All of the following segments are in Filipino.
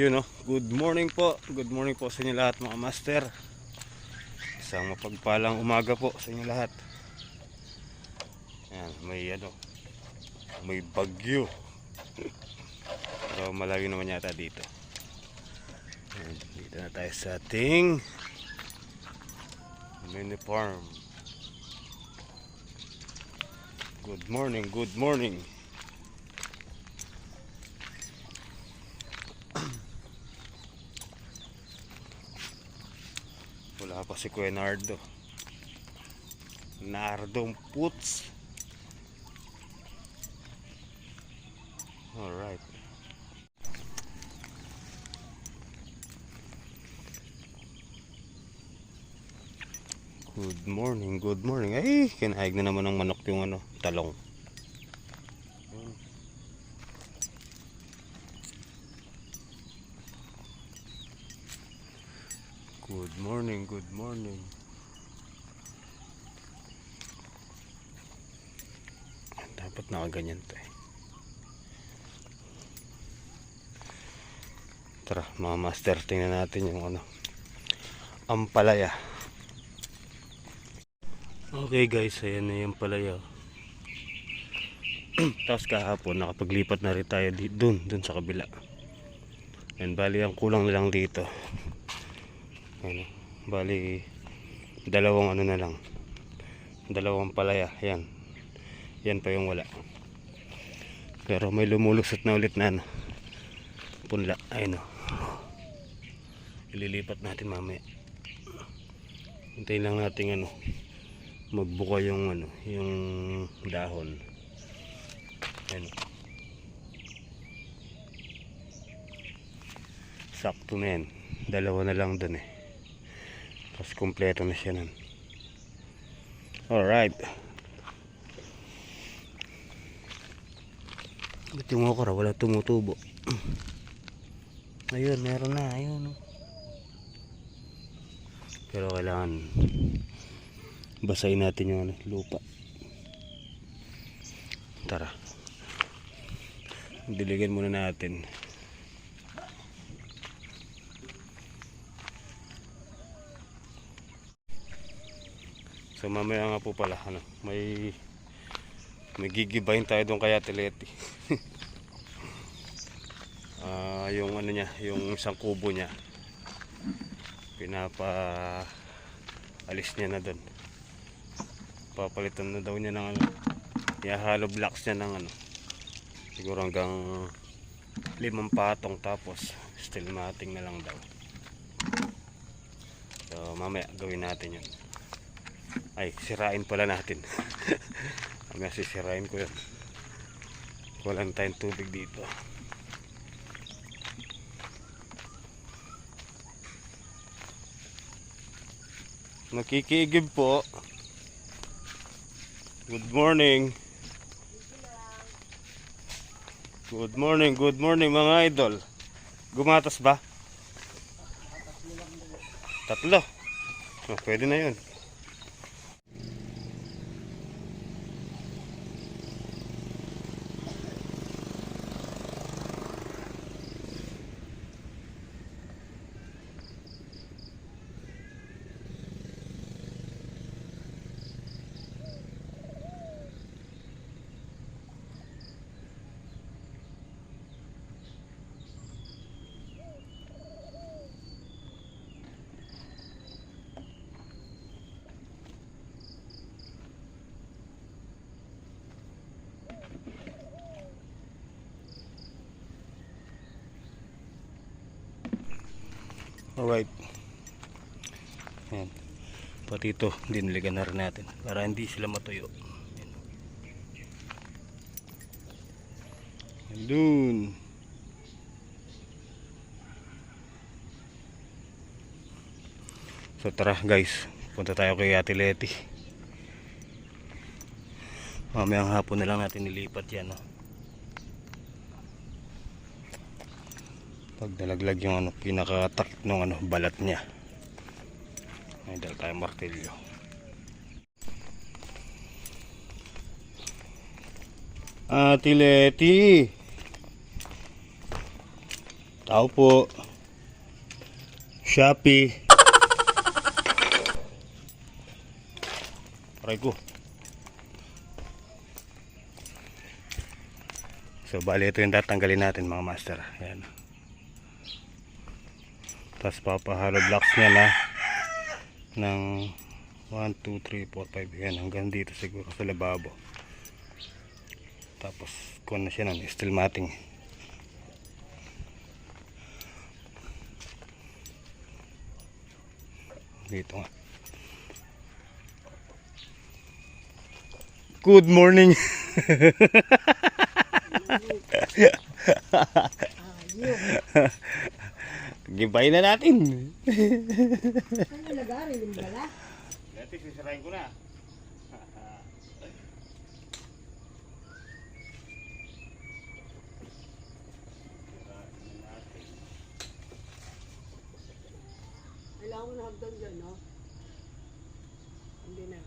Yun no, good morning po. Good morning po sa inyo lahat mga master. Isang mapagpalang umaga po sa inyo lahat. Yan, may bagyo. Pero malayo naman yata dito. Yan, dito na tayo sa ating mini farm. Good morning, good morning. Wala pa si Kuya Nardong Puts. Alright. Good morning, good morning. Ay, kinahaig na naman ng manok yung talong. Good morning, good morning. Dapat nakaganyan to eh. Tara mga master, tingnan natin yung ampalaya. Okay guys, ayan na yung palaya. Tapos kahapon nakapaglipat na rin tayo dun sa kabila. And bali ang kulang na lang dito. Bali dalawang na lang. Dalawang palaya, yan. Yan pa yung wala. Pero may lumulusot na ulit na punla. Ayun o. Ililipat natin mamaya. Hintayin lang natin magbuka yung yung dahon. Ayun. Sakto na yan. Dalawa na lang dun eh. Tapos kompleto na siya nun. Alright. Ito yung okra, wala tumutubo. Ayun, meron na. Ayun. Pero kailangan basahin natin yung lupa. Tara. Diligan muna natin. So mamaya nga po pala may gigibahin tayo doon kay Ate Leti. Yung niya, yung isang kubo niya. Alis niya na doon. Papalitan na daw niya ng ihahalo blocks niya ng siguro hanggang 5 patong, tapos steel matting na lang daw. So mamaya gawin natin yun. Ay, sirain pala natin. Mamaya sisirain ko yun. Walang tayong tubig dito. Nakikiigib po. Good morning. Good morning, good morning mga idol. Gumatas ba? 3. Pwede na yun. Alright. Ayan. Pati ito, diniligan na rin natin para hindi sila matuyo. Doon. So tara guys, punta tayo kay Ate Leti. Mamayang hapon na lang natin nilipat yan. Pag nalaglag yung pinakatakip ng balat niya. Ay, dahil tayo martilyo. Ate Leti, Tao po. Shopee. Aray ko. So bali ito yung tatanggalin natin mga master. Ayan. Tapos papahalo blocks niya na ng 1, 2, 3, 4, 5. Yan hanggang dito siguro sa lababo. Tapos kuha na siya ng steel matting. Dito nga. Good morning. Gibay na natin. Ano lagari yung bala? Dati sisirain ko na. Kailangan mo na hagdan dyan, no? Hindi na.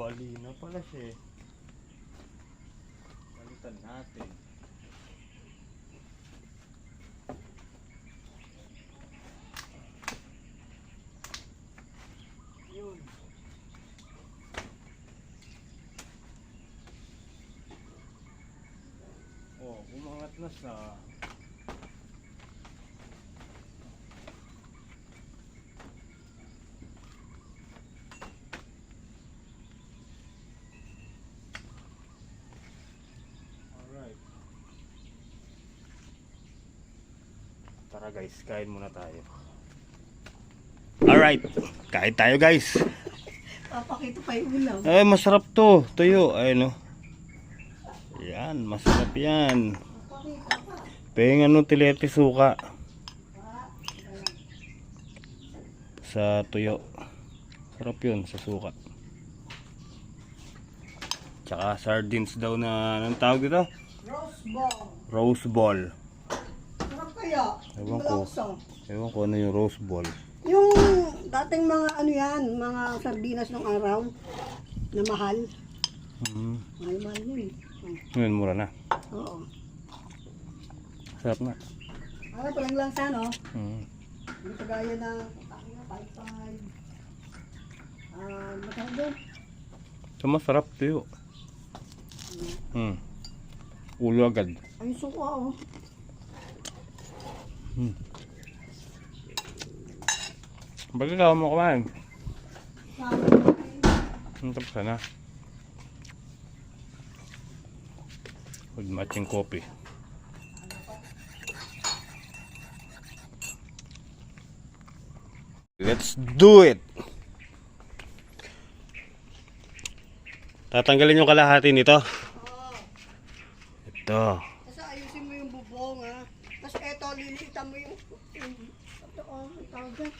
Bali na pala siya eh. Balitan natin. Yun. Oh, umangat na sa tara guys, kain muna tayo. Alright, kain tayo guys. Papakita pa yung ulam. Ay, masarap to. Tuyo, ayun o. Yan, masarap yan. Papakita pa. Peng ano, tilete suka. Sa tuyo. Sarap yun, sa suka. Tsaka sardines daw na, anong tawag dito? Rose ball. Rose ball. Sarap kaya? Ewan ko. Ewan ko ano yung rose ball. Yung dating mga ano yan, mga sardinas ng araw. Na mahal. Mm. Mahal-mahal yun. Ngayon, mura na. Oo. Sarap na. Ano pa lang lang sa no? Mm. Hindi kagaya na 5-5. Matawag doon. So, masarap tuyo. Ulo agad. Ay, suka oh. Bakit ikaw mo kumain? Sabi. Tapos na. With matching coffee. Let's do it! Tatanggalin yung kalahati nito. Oo. Ito. Kasi ayusin mo yung bubong ha. Tapos eto, lilitan mo yung ito oh, ang tawag dyan.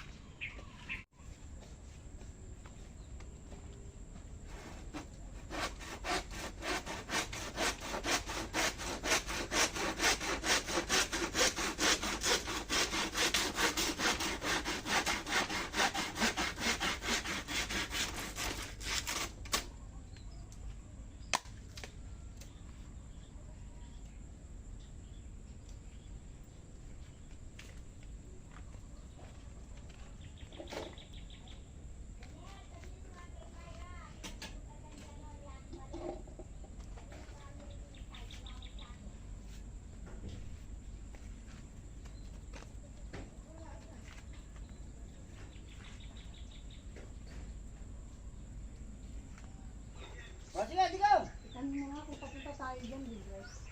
O sige, sige. Ikan mo nga kung papunta tayo dyan, Bigres.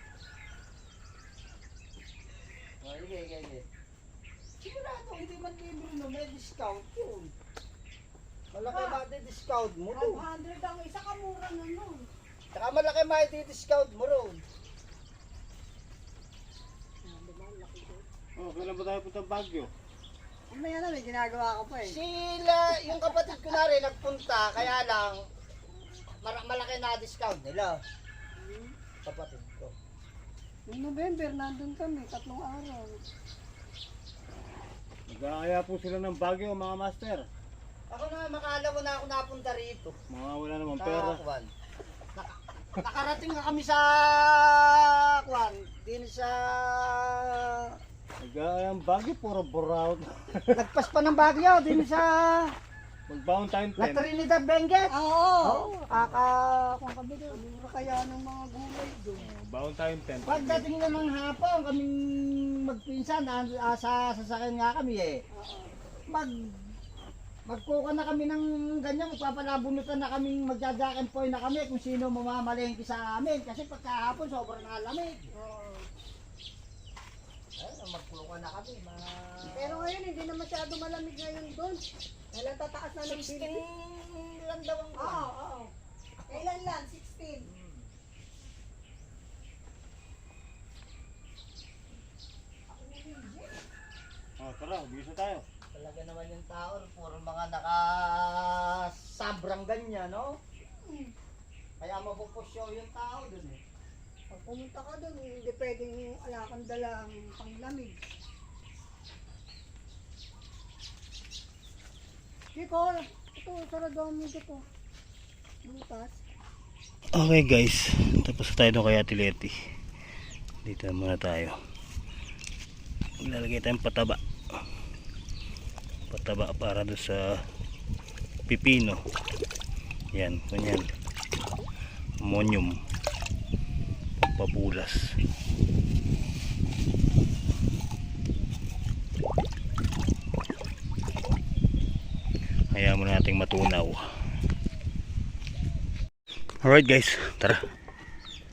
O sige, sige. Sigurado, hindi man libre no, may discount yun. Malaki ba discount mo to? 500 ang isa, kamura na nun. Saka malaki ba discount mo ron? Oh, kailan ba tayo punta Baguio? Mamaya na, may ginagawa ko pa eh. Sila, yung kapatid ko na rin nagpunta, kaya lang malaki na discount nila. Kapatid ko. Noong November, nandun kami, 3 araw. Nag-aaya po sila ng Baguio, mga master. Ako na, makala ko na ako napunta rito. Mga wala namang Sa pera. Kwan. Nakarating na kami sa Kwan. Din sa... Nag-aaya ng Baguio, puro buraw. Nagpas pa ng Baguio. Din sa... Magbaon tayong La tent. Trinidad Benguet. Oo. Kung kami doon. Mura kaya ng mga gulay doon. Baon tayong tent. Pagdating na ng hapon, kaming magpinsan, sa sasakyan nga kami eh. Magkuka na kami ng ganyan, magpapalabunutan na kaming magjajack and point na kami kung sino mamamalengke sa amin. Kasi pagkahapon, sobrang nalamig. Ay, magkuka na kami. Pero ngayon, hindi na masyado malamig ngayon doon. Kailan tataas na ng 16 building? lang daw ang Oo, oo. Kailan lang? 16. Oh, tara, bisa tayo. Talaga naman yung tao, puro mga nakasabrang ganyan, no? Kaya mapupusyo yung tao dun eh. Pag pumunta ka doon, hindi pwedeng wala kang dalang panglamig. Kiko, ito, sarado mo dito. Butas. Okay guys, tapos tayo doon kay Ate Leti. Dito muna tayo. Ilalagay tayong pataba. Pataba para doon sa pipino. Yan, ganyan. Ammonium. Pampabulas. Hayaan mo nating matunaw. Alright guys, tara.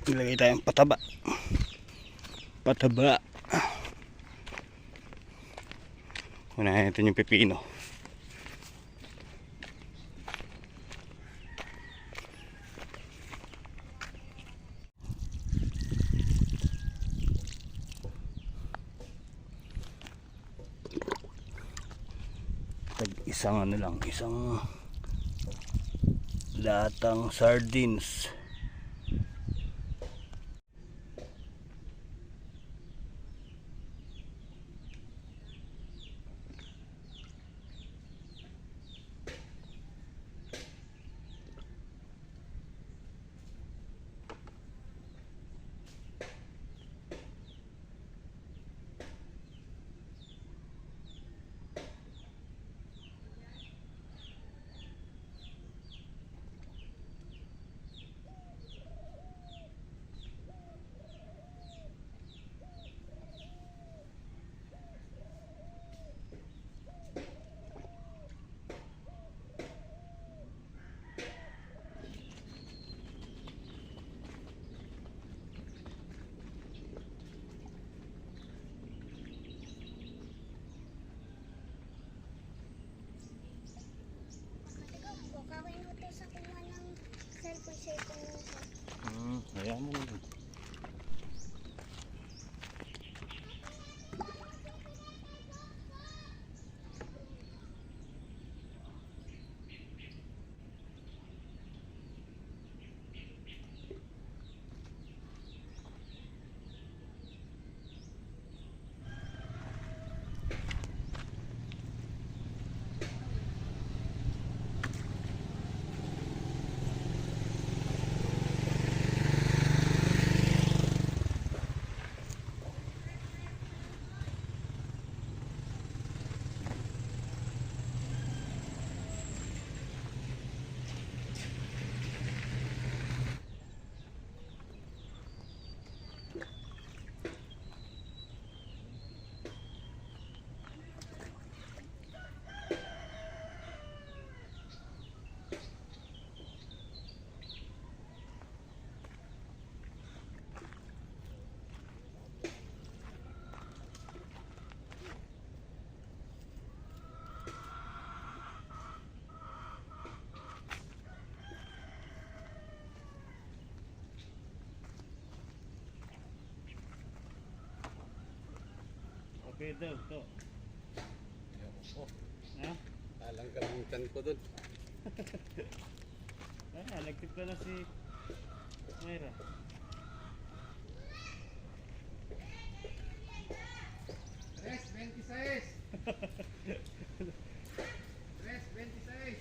Ilagay tayong pataba. Pataba. Unahin natin yung pipino. Isang ano lang, isang latang sardines. Kaya mo naman. Okay daw, to. Ha? Alang kalimutan ko dun. Nagtip ka na si Myra. Tres, 26. Tres, 26.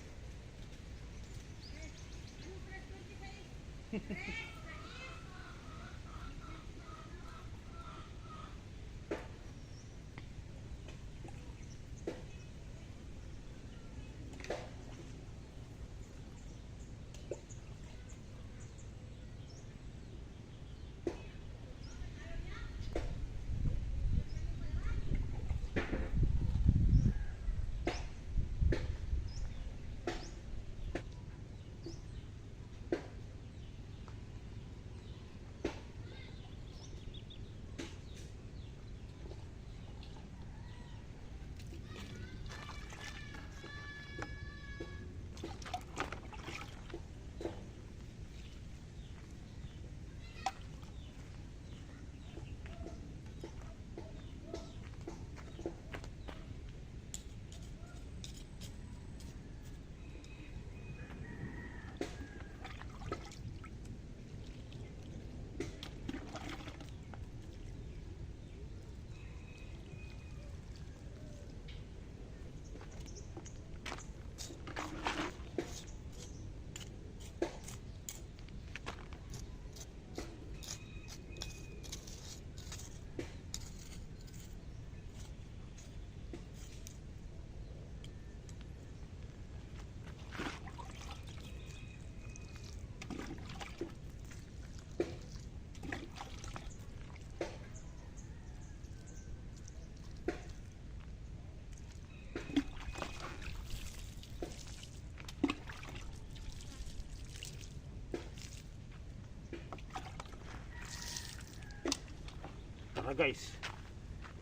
Tara guys,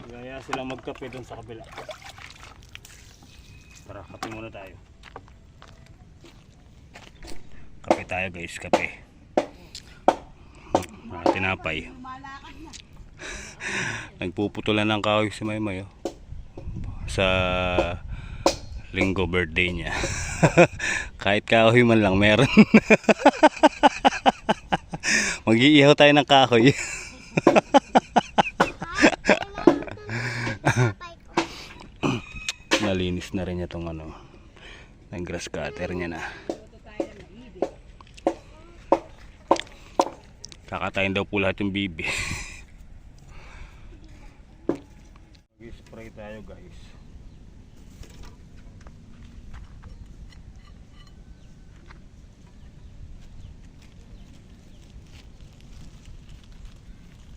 gaya silang magkape doon sa kabila. Tara, kape muna tayo. Kape tayo guys, kape. Tinapay. Lumalakad na. Nagpuputulan ng kahoy si Maymay, oh. Sa linggo birthday niya. Kahit kahoy man lang meron. Mag-iihaw tayo ng kahoy. Nalinis na rin niya tong ano, ng grass cutter niya na. Kakatayin daw po lahat yung bibi. Mag-spray tayo guys.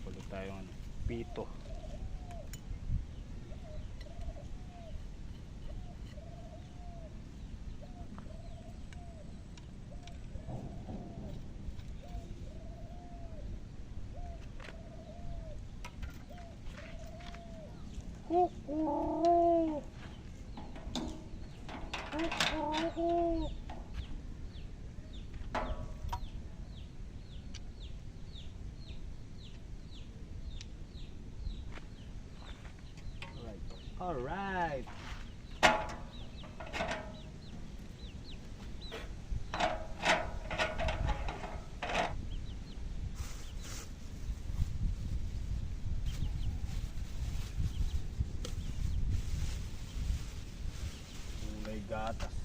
Pulot tayo ano, pito. Alright. Kulay gatas.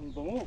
Ang bango.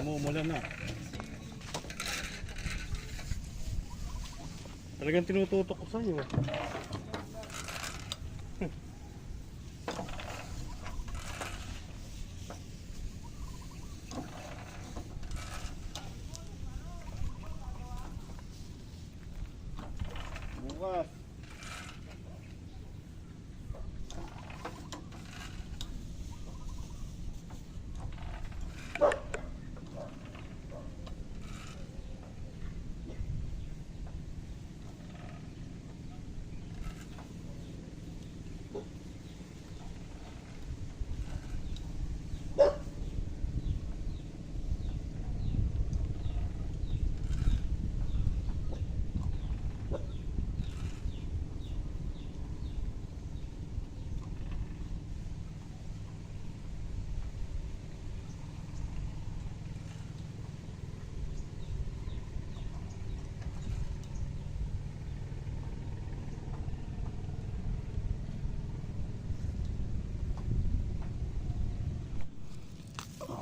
Namumula na. Talagang tinututok ko sa'yo. Bukas.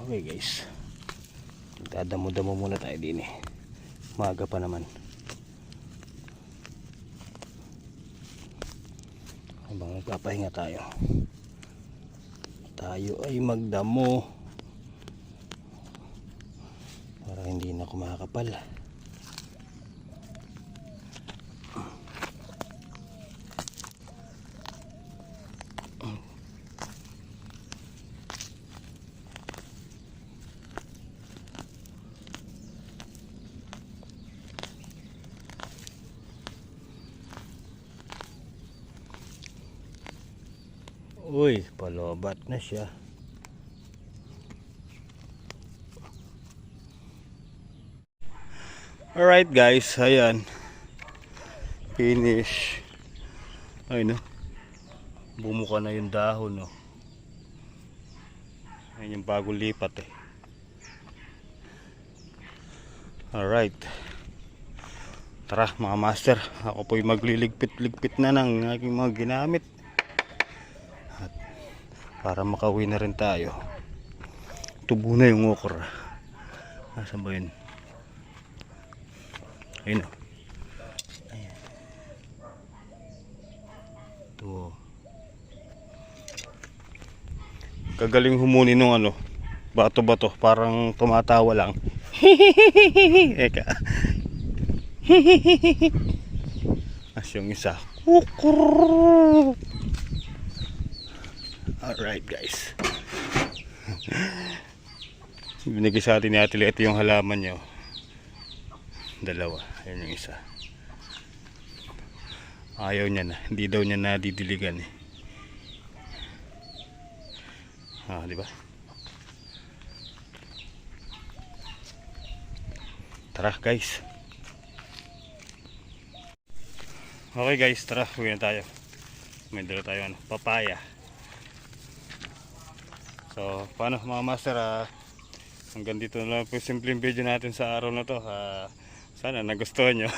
Okay guys, dadamo-damo muna tayo din eh. Maaga pa naman. Habang nagpapahinga tayo, tayo ay magdamo para hindi na kumakapal. Uy, palobat na siya. Alright guys, ayan. Finish. Ay no. Bumuka na yung dahon no. Ayan yung bagong lipat eh. Alright. Tara mga master, ako po'y magliligpit-ligpit na ng aking mga ginamit. Para makauwi na rin tayo. Tubo na yung okra. Nasaan ba yun? Ayun o. Ayan. Ito. Kagaling humuni nung ano, bato-bato. Parang tumatawa lang. Eka. As yung isa. Kukur. Alright guys. Binigay sa atin ni Ate Lea, ito yung halaman nyo. Dalawa. Ayan yung isa. Ayaw niya na. Hindi daw niya nadidiligan eh. Diba? Tara guys. Okay guys, tara. Uwi na tayo. May dala tayo papaya. So, paano mga master, hanggang dito na lang po yung simpleng video natin sa araw na to. Sana nagustuhan nyo.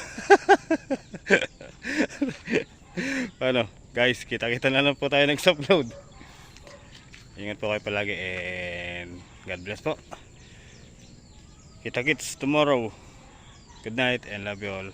Paano guys, kita-kita na lang po tayo nag-upload. Ingat po kayo palagi and God bless po. Kita-kits tomorrow. Good night and love you all.